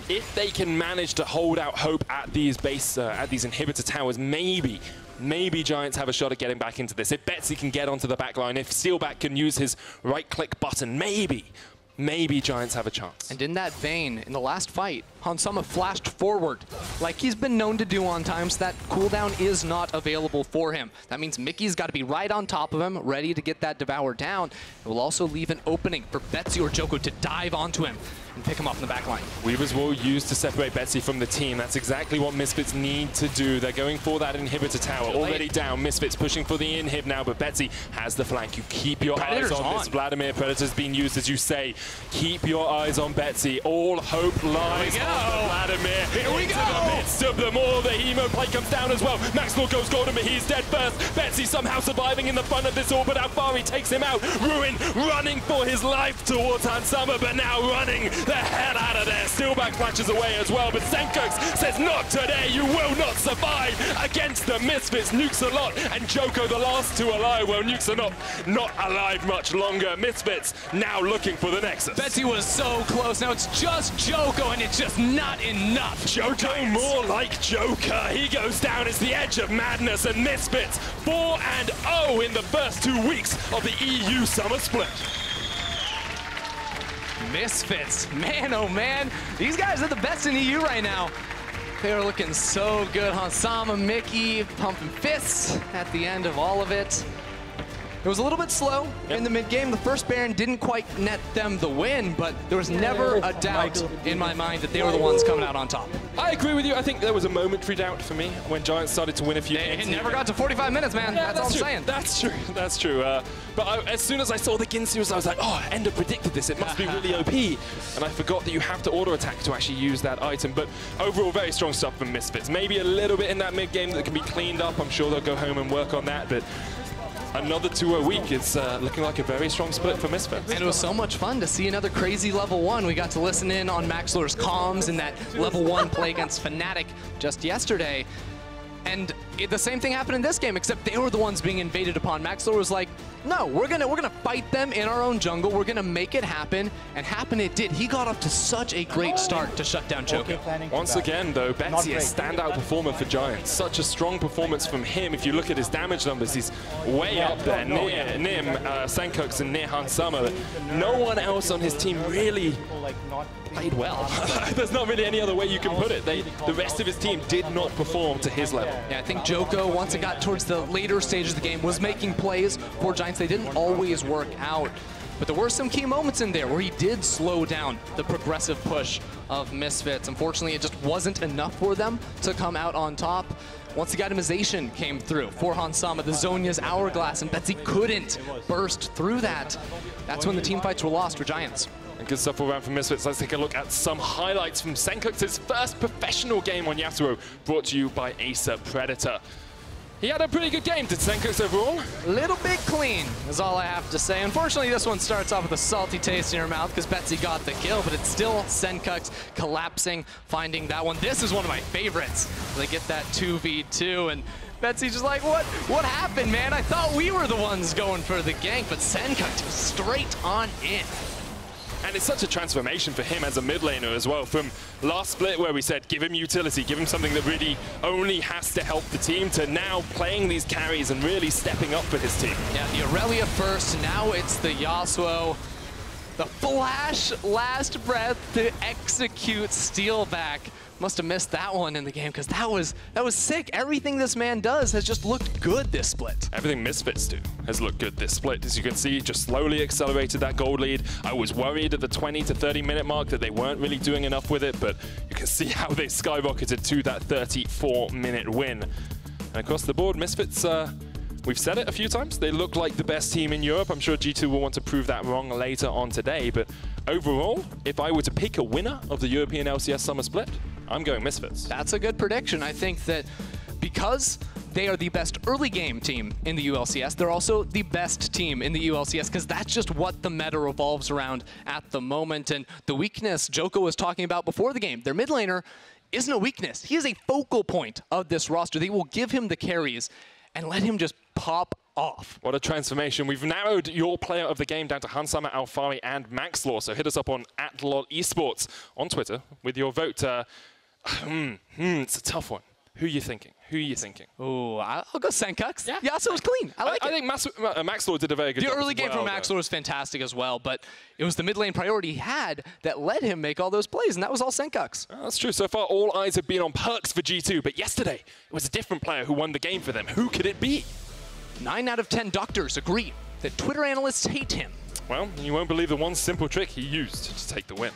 If they can manage to hold out hope at these inhibitor towers, maybe Giants have a shot at getting back into this. If Betsy can get onto the back line, if Steeelback can use his right-click button, maybe Giants have a chance. And in that vein, in the last fight, Hansama flashed forward like he's been known to do on times. That cooldown is not available for him. That means Mickey's got to be right on top of him, ready to get that Devour down. It will also leave an opening for Betsy or Djoko to dive onto him and pick him off in the back line. Weavers will use to separate Betsy from the team. That's exactly what Misfits need to do. They're going for that inhibitor tower. Already down. Misfits pushing for the inhib now, but Betsy has the flank. You keep your eyes on this. Vladimir Predator's being used, as you say. Keep your eyes on Betsy. All hope lies on Vladimir. Here we go! Into the midst of them all. The Hemo play comes down as well. Maxlore goes golden, but he's dead first. Betsy somehow surviving in the front of this all, but Alphari takes him out. Ruin running for his life towards Hansama, but now running the hell out of there. Steeelback flashes away as well, but Sencux says, not today, you will not survive against the Misfits. NukesAlot and Djoko, the last two alive. Well, Nukes are not alive much longer. Misfits now looking for the Nexus. Betsy was so close. Now it's just Djoko, and it's just not enough. Djoko more like Joker. He goes down. It's the edge of madness, and Misfits 4-0 in the first 2 weeks of the EU Summer Split. Misfits, man, oh man, these guys are the best in EU right now. They are looking so good. Hansama, Mickey, pumping fists at the end of all of it. It was a little bit slow in the mid-game. The first Baron didn't quite net them the win, but there was never a doubt in my mind that they were the ones coming out on top. I agree with you. I think there was a momentary doubt for me when Giants started to win a few games. It never got to 45 minutes, man. Yeah, that's all I'm true. saying. That's true. That's true. But as soon as I saw the Ginsu's, I was like, oh, Ender predicted this. It must be really OP. And I forgot that you have to auto-attack to actually use that item. But overall, very strong stuff from Misfits. Maybe a little bit in that mid-game that can be cleaned up. I'm sure they'll go home and work on that. But another 2 a week. It's looking like a very strong split for Misfits. And it was so much fun to see another crazy level 1. We got to listen in on Maxlore's comms in that level 1 play against Fnatic just yesterday. And the same thing happened in this game, except they were the ones being invaded upon. Maxlore was like, no, we're gonna fight them in our own jungle. We're gonna make it happen, and happen it did. He got off to such a great start to shut down Djoko. Once again, though, Betsy, a standout performer for Giants. Such a strong performance from him. If you look at his damage numbers, he's way up there, near Nim, Sencux, and near Hansama. No one else on his team really played well. There's not really any other way you can put it. The rest of his team did not perform to his level. Yeah, I think Djoko, once it got towards the later stages of the game, was making plays for Giants. They didn't always work out. But there were some key moments in there where he did slow down the progressive push of Misfits. Unfortunately, it just wasn't enough for them to come out on top. Once the itemization came through for Hansama, the Zhonya's Hourglass, and Betsy couldn't burst through that. That's when the team fights were lost for Giants. And good stuff all around from Misfits. Let's take a look at some highlights from Sencux's first professional game on Yasuo, brought to you by Acer Predator. He had a pretty good game, did Sencux overall? A little bit clean is all I have to say. Unfortunately, this one starts off with a salty taste in your mouth because Betsy got the kill, but it's still Sencux collapsing, finding that one. This is one of my favorites. They get that 2v2, and Betsy's just like, what happened, man? I thought we were the ones going for the gank, but Sencux was straight on in. And it's such a transformation for him as a mid laner as well. From last split where we said, give him utility, give him something that really only has to help the team, to now playing these carries and really stepping up for his team. Yeah, the Aurelia first, now it's the Yasuo. The flash, last breath to execute Steeelback. Must have missed that one in the game because that was sick. Everything this man does has just looked good this split. Everything Misfits do has looked good this split. As you can see, just slowly accelerated that gold lead. I was worried at the 20 to 30 minute mark that they weren't really doing enough with it, but you can see how they skyrocketed to that 34-minute win. And across the board, Misfits, we've said it a few times, they look like the best team in Europe. I'm sure G2 will want to prove that wrong later on today, but overall, if I were to pick a winner of the European LCS Summer Split, I'm going Misfits. That's a good prediction. I think that because they are the best early game team in the ULCS, they're also the best team in the ULCS because that's just what the meta revolves around at the moment. And the weakness Djoko was talking about before the game, their mid laner isn't a weakness. He is a focal point of this roster. They will give him the carries and let him just pop off. What a transformation. We've narrowed your player of the game down to Hansama, Alphari, and Maxlore. So hit us up on @LOL Esports on Twitter with your vote. It's a tough one. Who are you thinking? Who are you thinking? Oh, I'll go Sencux. Yeah. Yasuo was clean. I like it. I think Maxlore did a very good job. The early game from Maxlore was fantastic as well, but it was the mid lane priority he had that let him make all those plays, and that was all Sencux. That's true. So far, all eyes have been on Perks for G2, but yesterday, it was a different player who won the game for them. Who could it be? 9 out of 10 doctors agree that Twitter analysts hate him. Well, you won't believe the one simple trick he used to take the win.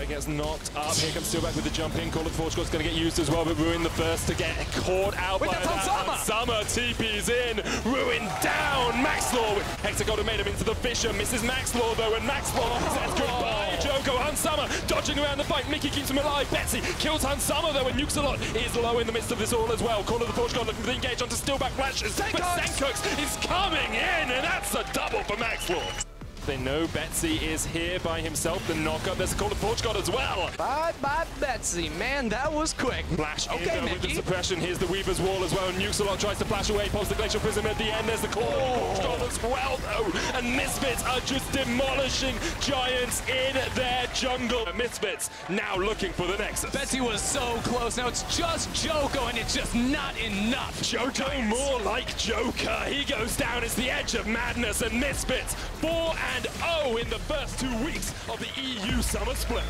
He gets knocked up. Here comes Steeelback with the jump in. Call of Forge God's going to get used as well, but Ruin the first to get caught out by that. Summer TP's in. Ruin down. Maxlore with Hexagon made him into the Fisher. Misses Maxlore though, and Maxlore says goodbye. Joko, Summer dodging around the fight. Mikyx keeps him alive. Betsy kills Summer though, and SirNukesAlot is low in the midst of this all as well. Call of the Forge God looking for the engage onto Steeelback flashes. But Sencux is coming in, and that's a double for Maxlore. They know Betsy is here by himself. The knockup, there's a Call of Forge God as well. Bye-bye, Betsy. Man, that was quick. Flash in with the suppression. Here's the Weaver's Wall as well. And SirNukesAlot tries to flash away, pulls the Glacial Prism at the end. There's the Call of Forge God as well, though. And Misfits are just demolishing Giants in their jungle. Misfits now looking for the Nexus. Betsy was so close. Now it's just Djoko, and it's just not enough. Djoko more like Joker. He goes down. It's the edge of madness. And Misfits 4-0 in the first 2 weeks of the EU Summer Split.